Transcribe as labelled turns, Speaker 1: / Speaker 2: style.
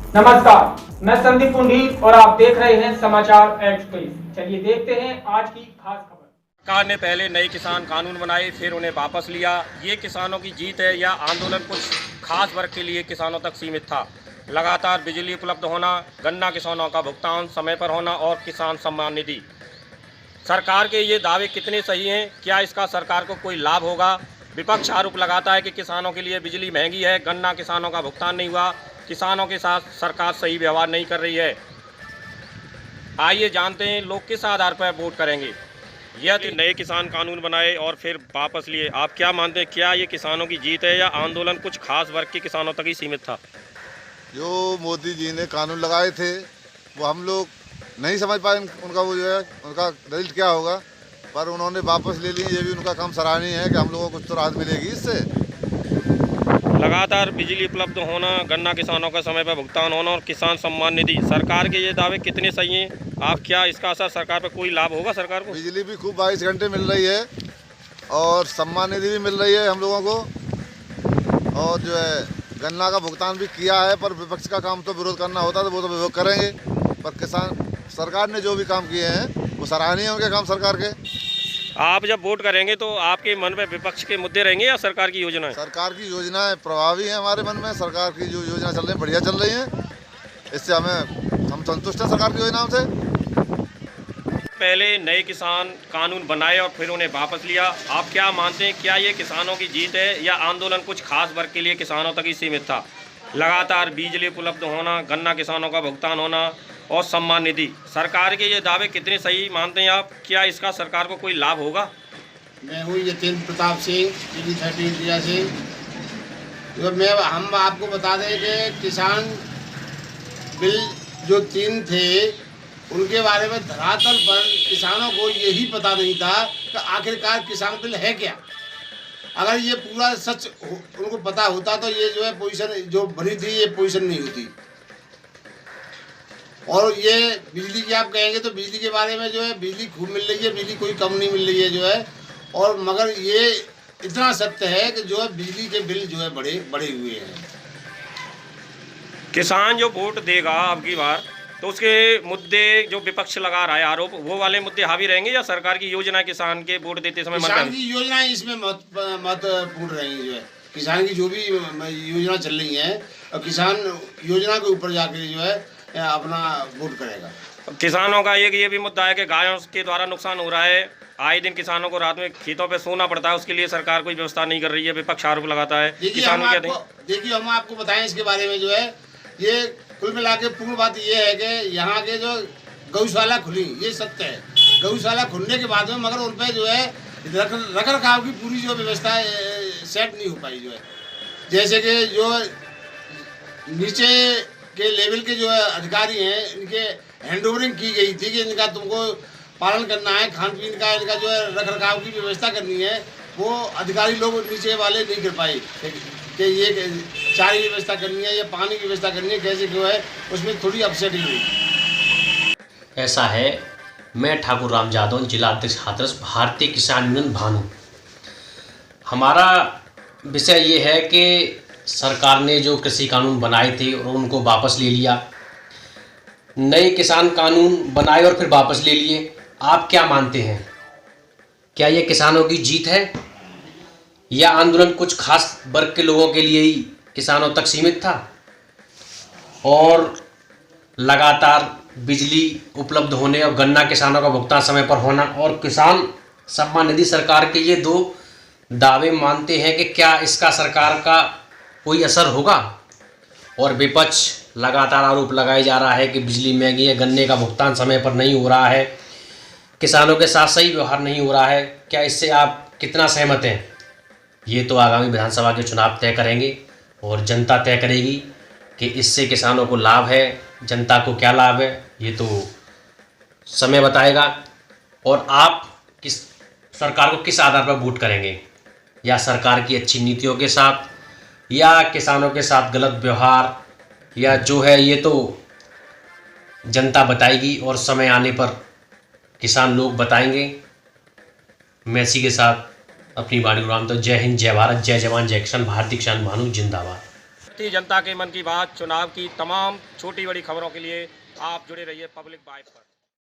Speaker 1: नमस्कार, मैं संदीप पुंडीर और आप देख रहे हैं समाचार एक्सप्रेस। चलिए देखते हैं आज की खास खबर।
Speaker 2: सरकार ने पहले नए किसान कानून बनाए, फिर उन्हें वापस लिया। ये किसानों की जीत है या आंदोलन कुछ खास वर्ग के लिए किसानों तक सीमित था? लगातार बिजली उपलब्ध होना, गन्ना किसानों का भुगतान समय पर होना और किसान सम्मान निधि। सरकार के ये दावे कितने सही हैं? क्या इसका सरकार को कोई लाभ होगा? विपक्ष आरोप लगाता है कि किसानों के लिए बिजली महंगी है, गन्ना किसानों का भुगतान नहीं हुआ, किसानों के साथ सरकार सही व्यवहार नहीं कर रही है। आइए जानते हैं लोग किस आधार पर वोट करेंगे। यदि नए किसान कानून बनाए और फिर वापस लिए, आप क्या मानते हैं? क्या ये किसानों की जीत है या आंदोलन कुछ खास वर्ग के किसानों तक ही सीमित था?
Speaker 3: जो मोदी जी ने कानून लगाए थे वो हम लोग नहीं समझ पाए उनका वो जो है उनका रिजल्ट क्या होगा, पर उन्होंने वापस ले लिए। ये भी उनका काम सराहनीय है कि हम लोगों को कुछ तो राहत मिलेगी इससे।
Speaker 2: लगातार बिजली उपलब्ध होना, गन्ना किसानों का समय पर भुगतान होना और किसान सम्मान निधि, सरकार के ये दावे कितने सही हैं? आप क्या इसका असर सरकार पर कोई लाभ होगा सरकार को?
Speaker 3: बिजली भी खूब 22 घंटे मिल रही है और सम्मान निधि भी मिल रही है हम लोगों को, और जो है गन्ना का भुगतान भी किया है। पर विपक्ष का काम तो विरोध करना होता है, तो वो तो विरोध करेंगे। पर किसान सरकार ने जो भी काम किए हैं वो सराहनीय है उनके काम सरकार के।
Speaker 2: आप जब वोट करेंगे तो आपके मन में विपक्ष के मुद्दे रहेंगे या सरकार की योजनाएं?
Speaker 3: सरकार की योजनाएं प्रभावी हैं हमारे मन में। सरकार की जो योजना चल रही है बढ़िया चल रही हैं, इससे हम संतुष्ट हैं सरकार की योजनाओं से।
Speaker 2: पहले नए किसान कानून बनाए और फिर उन्हें वापस लिया। आप क्या मानते हैं? क्या ये किसानों की जीत है या आंदोलन कुछ खास वर्ग के लिए किसानों तक ही सीमित था? लगातार बिजली उपलब्ध होना, गन्ना किसानों का भुगतान होना और सम्मान निधि, सरकार के ये दावे कितने सही मानते हैं आप? क्या इसका सरकार को कोई लाभ होगा?
Speaker 4: मैं हूँ यतीन प्रताप सिंह, टीवी 13 इंडिया से। तो हम आपको बता दें कि किसान बिल जो 3 थे उनके बारे में धरातल पर किसानों को यही पता नहीं था कि आखिरकार किसान बिल है क्या। अगर ये पूरा सच उनको पता होता तो ये जो है पोजीशन जो बनी थी ये पोजीशन नहीं होती। और ये बिजली की आप कहेंगे तो बिजली के बारे में जो है बिजली खूब मिल रही है, बिजली कोई कम नहीं मिल रही है जो है। और मगर ये इतना सत्य है कि जो है बिजली के बिल जो है बढ़े हुए हैं।
Speaker 2: किसान जो वोट देगा अब की बार, तो उसके मुद्दे जो विपक्ष लगा रहा है आरोप, वो वाले मुद्दे हावी रहेंगे या सरकार की योजना किसान के वोट देते समय?
Speaker 4: किसान की योजनाएं इसमें महत्वपूर्ण रहेंगी। जो है किसान की जो भी योजना चल रही है और किसान योजना के ऊपर जाकर जो है अपना वोट करेगा।
Speaker 2: किसानों का एक ये भी मुद्दा है कि गायों के द्वारा नुकसान हो रहा है। आए दिन किसानों को रात में खेतों पे सोना पड़ता है, उसके लिए सरकार कोई व्यवस्था नहीं कर रही है, विपक्ष आरोप लगाता है।
Speaker 4: देखिए हम आपको बताएं इसके बारे में जो है, ये कुल मिला के पूर्ण बात ये है कि यहाँ के जो गौशाला खुली ये सत्य है। गौशाला खुलने के बाद में मगर उन पर जो है रख रखाव की पूरी जो व्यवस्था सेट नहीं हो पाई जो है। जैसे कि जो नीचे के लेवल के जो है अधिकारी हैं इनके हैंडओवरिंग की गई थी कि इनका तुमको पालन करना है, खान पीन का इनका जो है रख रखाव की व्यवस्था करनी है, वो अधिकारी लोग नीचे वाले नहीं कर पाए कि ये चारे की व्यवस्था करनी है या पानी की व्यवस्था करनी है, कैसे क्यों है, उसमें थोड़ी अपसेटिंग हुई।
Speaker 5: ऐसा है, मैं ठाकुर राम जादव, जिला अध्यक्ष हाथरस, भारतीय किसान यूनियन भानु। हमारा विषय ये है कि सरकार ने जो कृषि कानून बनाए थे और उनको वापस ले लिया। नए किसान कानून बनाए और फिर वापस ले लिए। आप क्या मानते हैं? क्या ये किसानों की जीत है या आंदोलन कुछ खास वर्ग के लोगों के लिए ही किसानों तक सीमित था? और लगातार बिजली उपलब्ध होने और गन्ना किसानों का भुगतान समय पर होना और किसान सम्मान निधि, सरकार के ये 2 दावे मानते हैं कि क्या इसका सरकार का कोई असर होगा? और विपक्ष लगातार आरोप लगाया जा रहा है कि बिजली महंगी है, गन्ने का भुगतान समय पर नहीं हो रहा है, किसानों के साथ सही व्यवहार नहीं हो रहा है। क्या इससे आप कितना सहमत हैं? ये तो आगामी विधानसभा के चुनाव तय करेंगे और जनता तय करेगी कि इससे किसानों को लाभ है, जनता को क्या लाभ है, ये तो समय बताएगा। और आप किस सरकार को किस आधार पर वोट करेंगे? या सरकार की अच्छी नीतियों के साथ या किसानों के साथ गलत व्यवहार, या जो है ये तो जनता बताएगी और समय आने पर किसान लोग बताएंगे। मैं इसी के साथ अपनी वाणी विराम। तो जय हिंद, जय भारत, जय जवान, जय किसान। भारतीय किसान भानु जिंदाबाद।
Speaker 2: थी जनता के मन की बात, चुनाव की तमाम छोटी बड़ी खबरों के लिए आप जुड़े रहिए पब्लिक बाइट पर।